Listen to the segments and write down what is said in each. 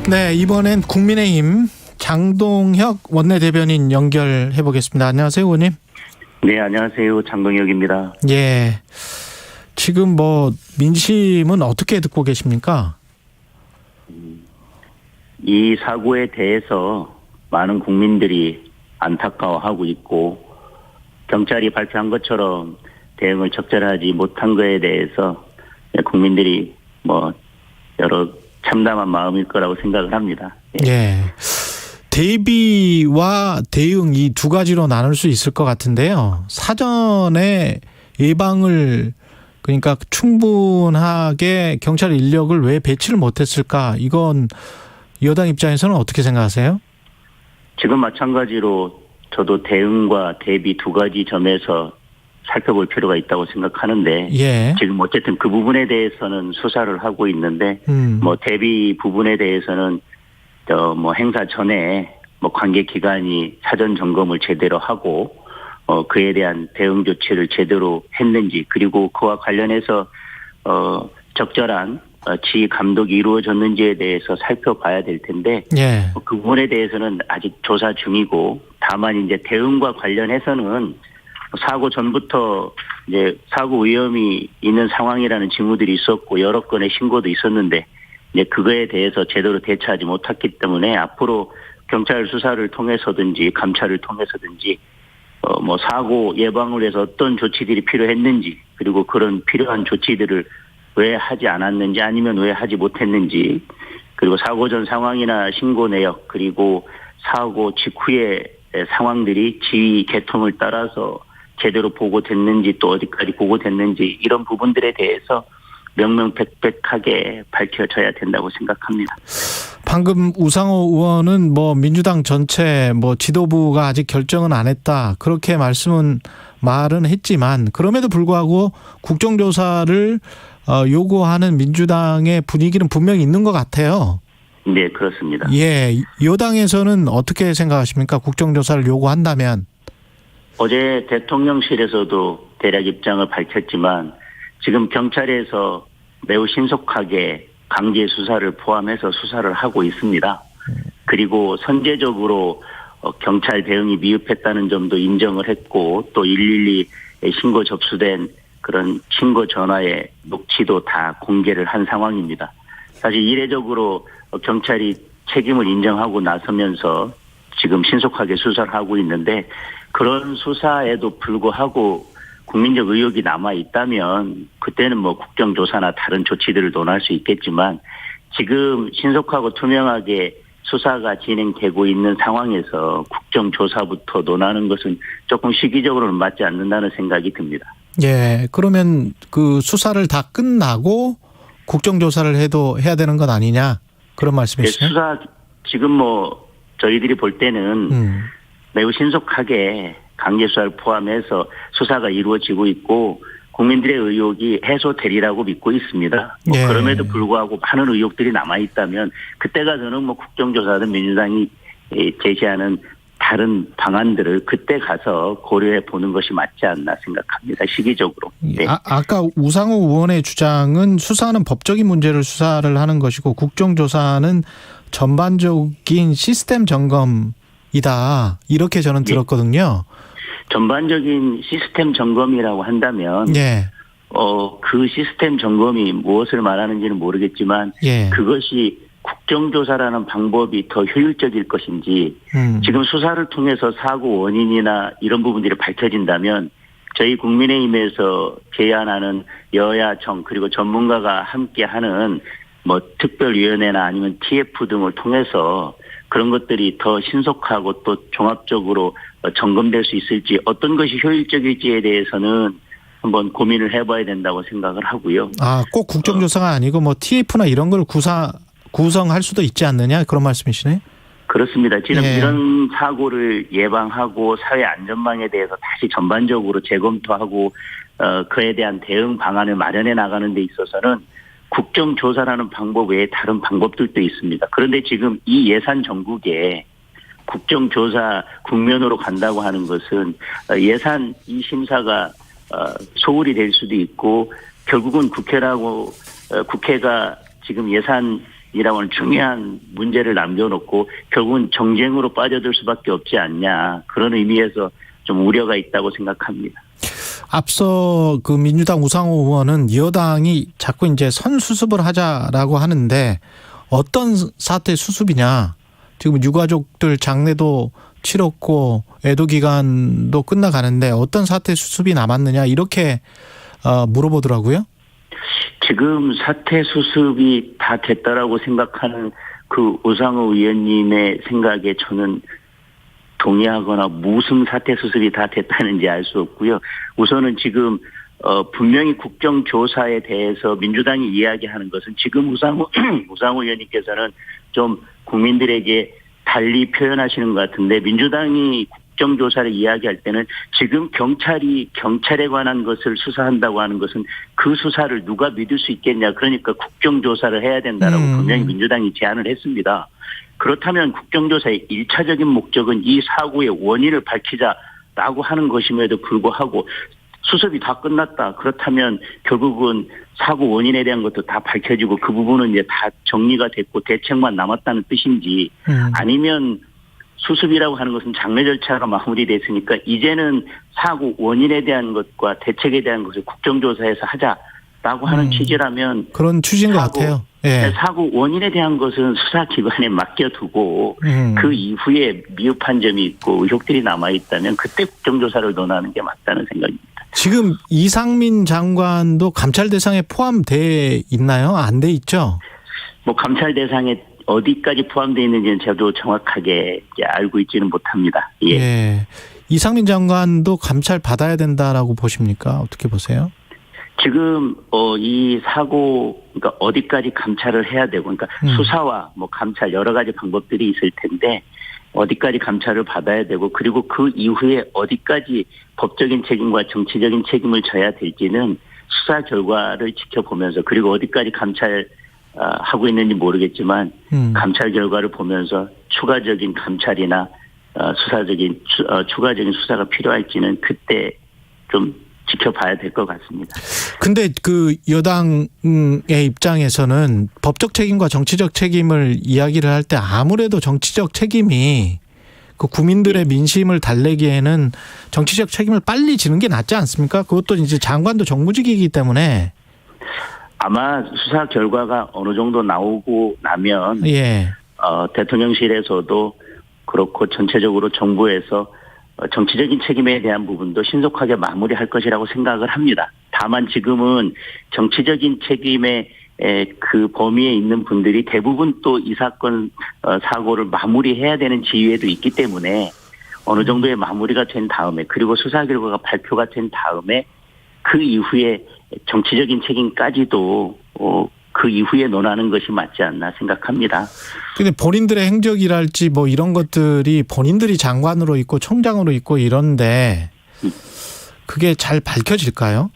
네, 이번엔 국민의힘 장동혁 원내대변인 연결해 보겠습니다. 안녕하세요, 의원님. 네, 안녕하세요. 장동혁입니다. 예. 지금 민심은 어떻게 듣고 계십니까? 이 사고에 대해서 많은 국민들이 안타까워하고 있고, 경찰이 발표한 것처럼 대응을 적절하지 못한 거에 대해서 국민들이 여러 참담한 마음일 거라고 생각을 합니다. 예. 대비와 대응 이 두 가지로 나눌 수 있을 것 같은데요. 사전에 예방을 그러니까 충분하게 경찰 인력을 왜 배치를 못했을까? 이건 여당 입장에서는 어떻게 생각하세요? 지금 마찬가지로 저도 대응과 대비 두 가지 점에서 살펴볼 필요가 있다고 생각하는데, 예. 지금 어쨌든 그 부분에 대해서는 수사를 하고 있는데, 대비 부분에 대해서는 행사 전에 관계 기관이 사전 점검을 제대로 하고 그에 대한 대응 조치를 제대로 했는지, 그리고 그와 관련해서 적절한 지휘 감독이 이루어졌는지에 대해서 살펴봐야 될 텐데, 예. 그 부분에 대해서는 아직 조사 중이고, 다만 이제 대응과 관련해서는 사고 전부터 이제 사고 위험이 있는 상황이라는 징후들이 있었고 여러 건의 신고도 있었는데, 이제 그거에 대해서 제대로 대처하지 못했기 때문에 앞으로 경찰 수사를 통해서든지 감찰을 통해서든지 사고 예방을 위해서 어떤 조치들이 필요했는지, 그리고 그런 필요한 조치들을 왜 하지 않았는지 아니면 왜 하지 못했는지, 그리고 사고 전 상황이나 신고 내역, 그리고 사고 직후의 상황들이 지휘 계통을 따라서 제대로 보고됐는지 또 어디까지 보고됐는지, 이런 부분들에 대해서 명명백백하게 밝혀져야 된다고 생각합니다. 방금 우상호 의원은 민주당 전체 지도부가 아직 결정은 안 했다, 그렇게 말은 했지만, 그럼에도 불구하고 국정조사를 요구하는 민주당의 분위기는 분명히 있는 것 같아요. 네, 그렇습니다. 예, 여당에서는 어떻게 생각하십니까? 국정조사를 요구한다면. 어제 대통령실에서도 대략 입장을 밝혔지만, 지금 경찰에서 매우 신속하게 강제 수사를 포함해서 수사를 하고 있습니다. 그리고 선제적으로 경찰 대응이 미흡했다는 점도 인정을 했고, 또 112에 신고 접수된 그런 신고 전화의 녹취도 다 공개를 한 상황입니다. 사실 이례적으로 경찰이 책임을 인정하고 나서면서 지금 신속하게 수사를 하고 있는데, 그런 수사에도 불구하고 국민적 의혹이 남아 있다면 그때는 국정조사나 다른 조치들을 논할 수 있겠지만, 지금 신속하고 투명하게 수사가 진행되고 있는 상황에서 국정조사부터 논하는 것은 조금 시기적으로는 맞지 않는다는 생각이 듭니다. 예, 그러면 그 수사를 다 끝나고 국정조사를 해야 되는 건 아니냐, 그런 말씀이시죠? 수사 지금 저희들이 볼 때는 매우 신속하게 강제수사를 포함해서 수사가 이루어지고 있고, 국민들의 의혹이 해소되리라고 믿고 있습니다. 예. 그럼에도 불구하고 많은 의혹들이 남아있다면 그때 가서는 국정조사든 민주당이 제시하는 다른 방안들을 그때 가서 고려해 보는 것이 맞지 않나 생각합니다. 시기적으로. 네. 아까 우상호 의원의 주장은 수사는 법적인 문제를 수사를 하는 것이고 국정조사는 전반적인 시스템 점검이다, 이렇게 저는 들었거든요. 전반적인 시스템 점검이라고 한다면, 예. 그 시스템 점검이 무엇을 말하는지는 모르겠지만, 예. 그것이 국정조사라는 방법이 더 효율적일 것인지, 지금 수사를 통해서 사고 원인이나 이런 부분들이 밝혀진다면 저희 국민의힘에서 제안하는 여야정 그리고 전문가가 함께하는 특별위원회나 아니면 TF 등을 통해서 그런 것들이 더 신속하고 또 종합적으로 점검될 수 있을지, 어떤 것이 효율적일지에 대해서는 한번 고민을 해봐야 된다고 생각을 하고요. 꼭 국정조사가 아니고 TF나 이런 걸 구성할 수도 있지 않느냐, 그런 말씀이시네? 그렇습니다. 지금 이런 사고를 예방하고 사회 안전망에 대해서 다시 전반적으로 재검토하고 그에 대한 대응 방안을 마련해 나가는 데 있어서는 국정조사라는 방법 외에 다른 방법들도 있습니다. 그런데 지금 이 예산 정국에 국정조사 국면으로 간다고 하는 것은 예산 이 심사가 소홀히 될 수도 있고, 결국은 국회가 지금 예산 이라는 중요한 문제를 남겨놓고 결국은 정쟁으로 빠져들 수밖에 없지 않냐. 그런 의미에서 좀 우려가 있다고 생각합니다. 앞서 그 민주당 우상호 의원은 여당이 자꾸 이제 선수습을 하자라고 하는데 어떤 사태 수습이냐. 지금 유가족들 장례도 치렀고 애도 기간도 끝나가는데 어떤 사태 수습이 남았느냐 이렇게 물어보더라고요. 지금 사태 수습이 다 됐다라고 생각하는 그 우상호 의원님의 생각에 저는 동의하거나 무슨 사태 수습이 다 됐다는지 알 수 없고요. 우선은 지금 분명히 국정조사에 대해서 민주당이 이야기하는 것은 지금 우상호 의원님께서는 좀 국민들에게 달리 표현하시는 것 같은데 민주당이 국정조사를 이야기할 때는 지금 경찰이 경찰에 관한 것을 수사한다고 하는 것은 그 수사를 누가 믿을 수 있겠냐. 그러니까 국정조사를 해야 된다라고 분명히 민주당이 제안을 했습니다. 그렇다면 국정조사의 1차적인 목적은 이 사고의 원인을 밝히자라고 하는 것임에도 불구하고 수습이 다 끝났다. 그렇다면 결국은 사고 원인에 대한 것도 다 밝혀지고 그 부분은 이제 다 정리가 됐고 대책만 남았다는 뜻인지 아니면 수습이라고 하는 것은 장례 절차가 마무리됐으니까 이제는 사고 원인에 대한 것과 대책에 대한 것을 국정조사에서 하자라고 하는 취지라면 그런 취지인 것 같아요. 예. 사고 원인에 대한 것은 수사기관에 맡겨두고 그 이후에 미흡한 점이 있고 의혹들이 남아있다면 그때 국정조사를 논하는 게 맞다는 생각입니다. 지금 이상민 장관도 감찰 대상에 포함돼 있나요? 안 돼 있죠? 뭐 감찰 대상에 어디까지 포함되어 있는지는 저도 정확하게 알고 있지는 못합니다. 예. 예. 이상민 장관도 감찰 받아야 된다라고 보십니까? 어떻게 보세요? 지금 이 사고 그러니까 어디까지 감찰을 해야 되고 그러니까 수사와 뭐 감찰 여러 가지 방법들이 있을 텐데 어디까지 감찰을 받아야 되고 그리고 그 이후에 어디까지 법적인 책임과 정치적인 책임을 져야 될지는 수사 결과를 지켜보면서 그리고 어디까지 하고 있는지 모르겠지만 감찰 결과를 보면서 추가적인 감찰이나 추가적인 수사가 필요할지는 그때 좀 지켜봐야 될 것 같습니다. 근데 그 여당의 입장에서는 법적 책임과 정치적 책임을 이야기를 할 때 아무래도 정치적 책임이 그 국민들의 민심을 달래기에는 정치적 책임을 빨리 지는 게 낫지 않습니까? 그것도 이제 장관도 정무직이기 때문에 아마 수사 결과가 어느 정도 나오고 나면 예. 대통령실에서도 그렇고 전체적으로 정부에서 정치적인 책임에 대한 부분도 신속하게 마무리할 것이라고 생각을 합니다. 다만 지금은 정치적인 책임의 그 범위에 있는 분들이 대부분 또 이 사건 사고를 마무리해야 되는 지위에도 있기 때문에 어느 정도의 마무리가 된 다음에 그리고 수사 결과가 발표가 된 다음에 그 이후에 정치적인 책임까지도 그 이후에 논하는 것이 맞지 않나 생각합니다. 근데 본인들의 행적이랄지 뭐 이런 것들이 본인들이 장관으로 있고 총장으로 있고 이런데 그게 잘 밝혀질까요?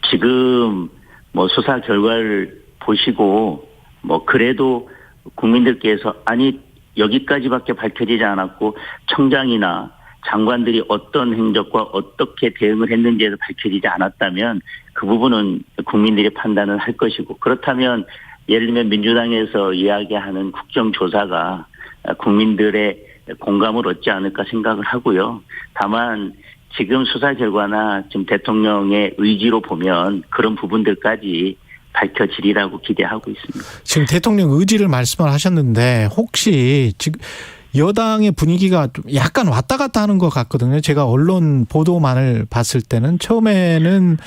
지금 뭐 수사 결과를 보시고 뭐 그래도 국민들께서 아니 여기까지밖에 밝혀지지 않았고 청장이나 장관들이 어떤 행적과 어떻게 대응을 했는지에서 밝혀지지 않았다면 그 부분은 국민들이 판단을 할 것이고 그렇다면 예를 들면 민주당에서 이야기하는 국정조사가 국민들의 공감을 얻지 않을까 생각을 하고요. 다만 지금 수사 결과나 지금 대통령의 의지로 보면 그런 부분들까지 밝혀지리라고 기대하고 있습니다. 지금 대통령 의지를 말씀을 하셨는데 혹시 지금 여당의 분위기가 좀 약간 왔다 갔다 하는 것 같거든요. 제가 언론 보도만을 봤을 때는 처음에는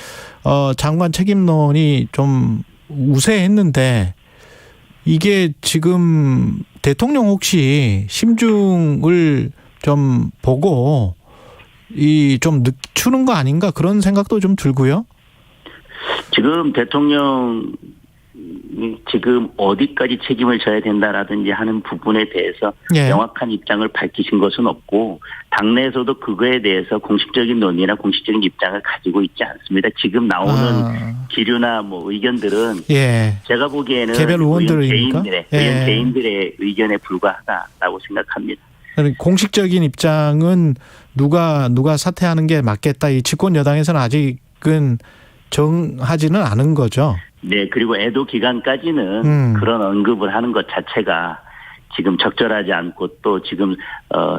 장관 책임론이 좀 우세했는데 이게 지금 대통령 혹시 심중을 좀 보고 좀 늦추는 거 아닌가 그런 생각도 좀 들고요. 지금 대통령 지금 어디까지 책임을 져야 된다라든지 하는 부분에 대해서 예. 명확한 입장을 밝히신 것은 없고 당내에서도 그거에 대해서 공식적인 논의나 공식적인 입장을 가지고 있지 않습니다. 지금 나오는 기류나 뭐 의견들은 예. 제가 보기에는 개별 의원들입니까? 의원 개인들의 의견에 불과하다라고 생각합니다. 공식적인 입장은 누가 사퇴하는 게 맞겠다. 이 집권 여당에서는 아직은 정하지는 않은 거죠. 네, 그리고 애도 기간까지는 그런 언급을 하는 것 자체가 지금 적절하지 않고 또 지금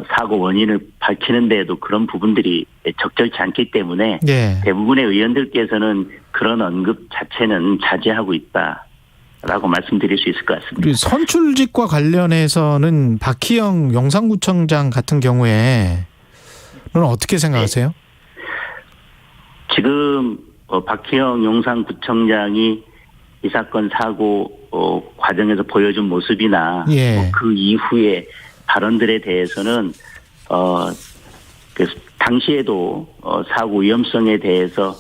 사고 원인을 밝히는 데에도 그런 부분들이 적절치 않기 때문에 예. 대부분의 의원들께서는 그런 언급 자체는 자제하고 있다라고 말씀드릴 수 있을 것 같습니다. 그리고 선출직과 관련해서는 박희영 용산구청장 같은 경우에는 어떻게 생각하세요? 지금 박희영 용산구청장이 이 사건 사고 과정에서 보여준 모습이나 예. 그 이후의 발언들에 대해서는 당시에도 사고 위험성에 대해서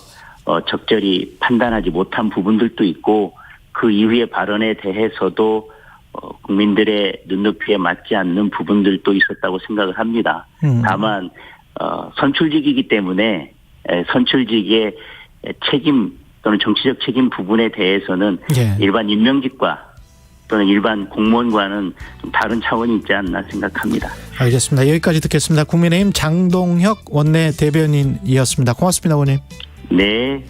적절히 판단하지 못한 부분들도 있고 그 이후의 발언에 대해서도 국민들의 눈높이에 맞지 않는 부분들도 있었다고 생각을 합니다. 다만 선출직이기 때문에 선출직의 책임 또는 정치적 책임 부분에 대해서는 예. 일반 임명직과 또는 일반 공무원과는 좀 다른 차원이 있지 않나 생각합니다. 알겠습니다. 여기까지 듣겠습니다. 국민의힘 장동혁 원내 대변인이었습니다. 고맙습니다, 의원님. 네.